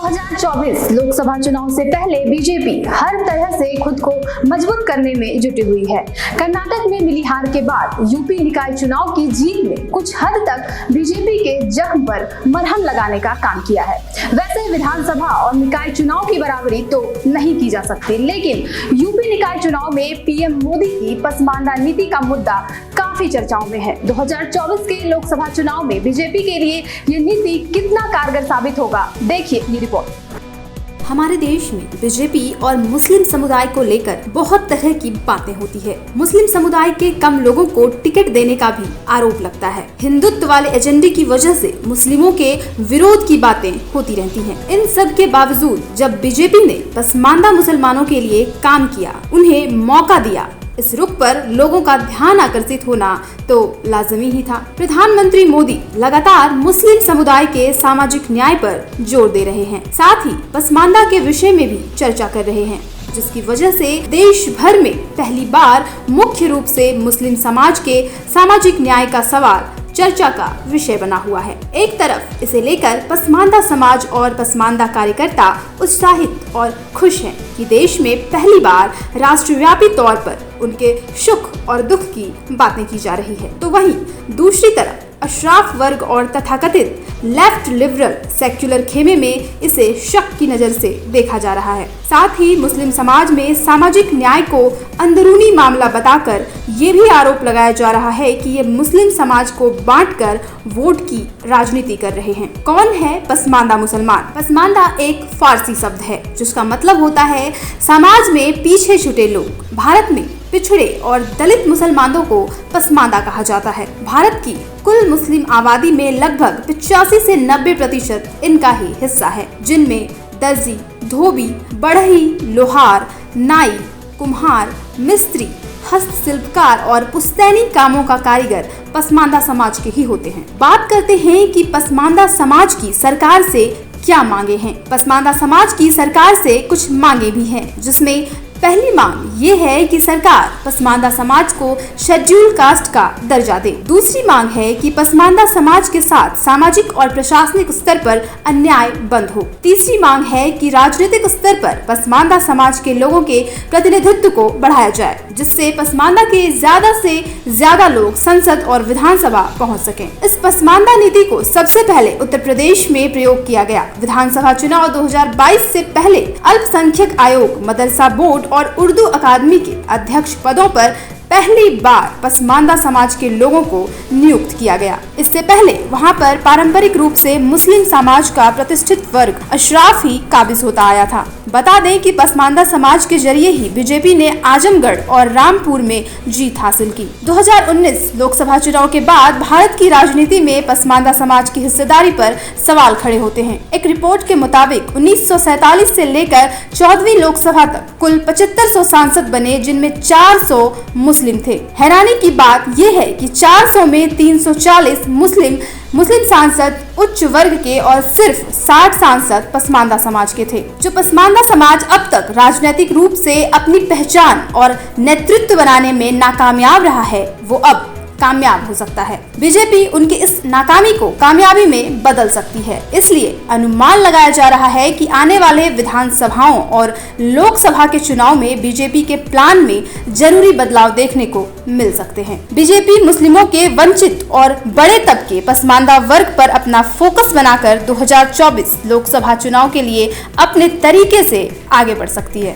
2024 लोकसभा चुनाव से पहले बीजेपी हर तरह से खुद को मजबूत करने में जुटी हुई है। कर्नाटक में मिली हार के बाद यूपी निकाय चुनाव की जीत ने कुछ हद तक बीजेपी के जख्म पर मरहम लगाने का काम किया है। वैसे विधानसभा और निकाय चुनाव की बराबरी तो नहीं की जा सकती, लेकिन यूपी निकाय चुनाव में पीएम मोदी की पसमानदा नीति का मुद्दा काफी चर्चाओं में है। 2024 के लोकसभा चुनाव में बीजेपी के लिए ये नीति कितना कारगर साबित होगा, देखिए ये रिपोर्ट। हमारे देश में बीजेपी और मुस्लिम समुदाय को लेकर बहुत तरह की बातें होती है। मुस्लिम समुदाय के कम लोगों को टिकट देने का भी आरोप लगता है। हिंदुत्व वाले एजेंडे की वजह से मुस्लिमों के विरोध की बातें होती रहती हैं। इन सब के बावजूद जब बीजेपी ने पसमानदा मुसलमानों के लिए काम किया, उन्हें मौका दिया, इस रुख पर लोगों का ध्यान आकर्षित होना तो लाजमी ही था। प्रधानमंत्री मोदी लगातार मुस्लिम समुदाय के सामाजिक न्याय पर जोर दे रहे हैं, साथ ही पसमानदा के विषय में भी चर्चा कर रहे हैं, जिसकी वजह से देश भर में पहली बार मुख्य रूप से मुस्लिम समाज के सामाजिक न्याय का सवाल चर्चा का विषय बना हुआ है। एक तरफ इसे लेकर पसमानदा समाज और पसमानदा कार्यकर्ता उत्साहित और खुश हैं कि देश में पहली बार राष्ट्रव्यापी तौर पर उनके सुख और दुख की बातें की जा रही है, तो वहीं दूसरी तरफ अशराफ वर्ग और तथाकथित लेफ्ट लिबरल सेक्युलर खेमे में इसे शक की नजर से देखा जा रहा है। साथ ही मुस्लिम समाज में सामाजिक न्याय को अंदरूनी मामला बताकर ये भी आरोप लगाया जा रहा है कि ये मुस्लिम समाज को बांटकर वोट की राजनीति कर रहे हैं। कौन है पसमानदा मुसलमान? पसमानदा एक फारसी शब्द है जिसका मतलब होता है समाज में पीछे छूटे लोग। भारत में पिछड़े और दलित मुसलमानों को पसमानदा कहा जाता है। भारत की कुल मुस्लिम आबादी में लगभग 85 से 90% इनका ही हिस्सा है, जिनमें दर्जी, धोबी, बढ़ई, लोहार, नाई, कुम्हार, मिस्त्री, हस्तशिल्पकार और पुश्तैनी कामों का कारीगर पसमानदा समाज के ही होते हैं। बात करते हैं कि पसमानदा समाज की सरकार से क्या मांगे हैं। पसमानदा समाज की सरकार से कुछ मांगे भी हैं, जिसमें पहली मांग ये है कि सरकार पसमानदा समाज को शेड्यूल कास्ट का दर्जा दे। दूसरी मांग है कि पसमानदा समाज के साथ सामाजिक और प्रशासनिक स्तर पर अन्याय बंद हो। तीसरी मांग है कि राजनीतिक स्तर पर पसमानदा समाज के लोगों के प्रतिनिधित्व को बढ़ाया जाए, जिससे पसमानदा के ज्यादा से ज्यादा लोग संसद और विधानसभा पहुंच सकें। इस पसमानदा नीति को सबसे पहले उत्तर प्रदेश में प्रयोग किया गया। विधानसभा चुनाव 2022 से पहले अल्पसंख्यक आयोग, मदरसा बोर्ड और उर्दू अकादमी के अध्यक्ष पदों पर पहली बार पसमानदा समाज के लोगों को नियुक्त किया गया। इससे पहले वहां पर पारंपरिक रूप से मुस्लिम समाज का प्रतिष्ठित वर्ग अशराफ ही काबिज होता आया था। बता दें कि पसमानदा समाज के जरिए ही बीजेपी ने आजमगढ़ और रामपुर में जीत हासिल की। 2019 लोकसभा चुनाव के बाद भारत की राजनीति में पसमानदा समाज की हिस्सेदारी पर सवाल खड़े होते हैं। एक रिपोर्ट के मुताबिक 1947 से लेकर 14वीं लोकसभा तक कुल 7500 सांसद बने, जिनमें 400 मुस्लिम थे। हैरानी की बात यह है कि 400 में 340 मुस्लिम सांसद उच्च वर्ग के और सिर्फ 60 सांसद पसमानदा समाज के थे। जो पसमानदा समाज अब तक राजनीतिक रूप से अपनी पहचान और नेतृत्व बनाने में नाकामयाब रहा है, वो अब कामयाब हो सकता है। बीजेपी उनकी इस नाकामी को कामयाबी में बदल सकती है। इसलिए अनुमान लगाया जा रहा है कि आने वाले विधानसभाओं और लोकसभा के चुनाव में बीजेपी के प्लान में जरूरी बदलाव देखने को मिल सकते हैं। बीजेपी मुस्लिमों के वंचित और बड़े तबके पसमानदा वर्ग पर अपना फोकस बनाकर 2024 लोकसभा चुनाव के लिए अपने तरीके से आगे बढ़ सकती है।